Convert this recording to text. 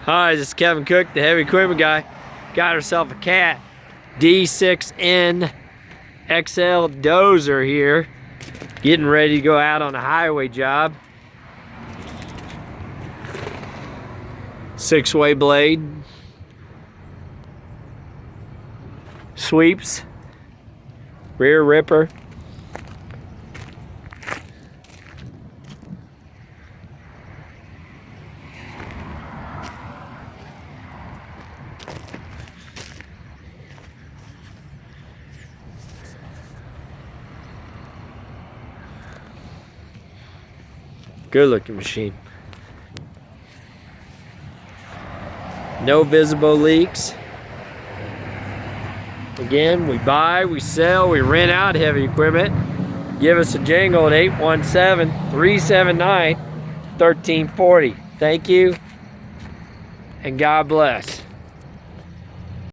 Hi, this is Kevin Cook, the heavy equipment guy. Got herself a Cat D6N XL Dozer here. Getting ready to go out on a highway job. 6-way blade. Sweeps. Rear ripper. Good looking machine. No visible leaks. Again, we buy, we sell, we rent out heavy equipment. Give us a jingle at 817-379-1340. Thank you, and God bless.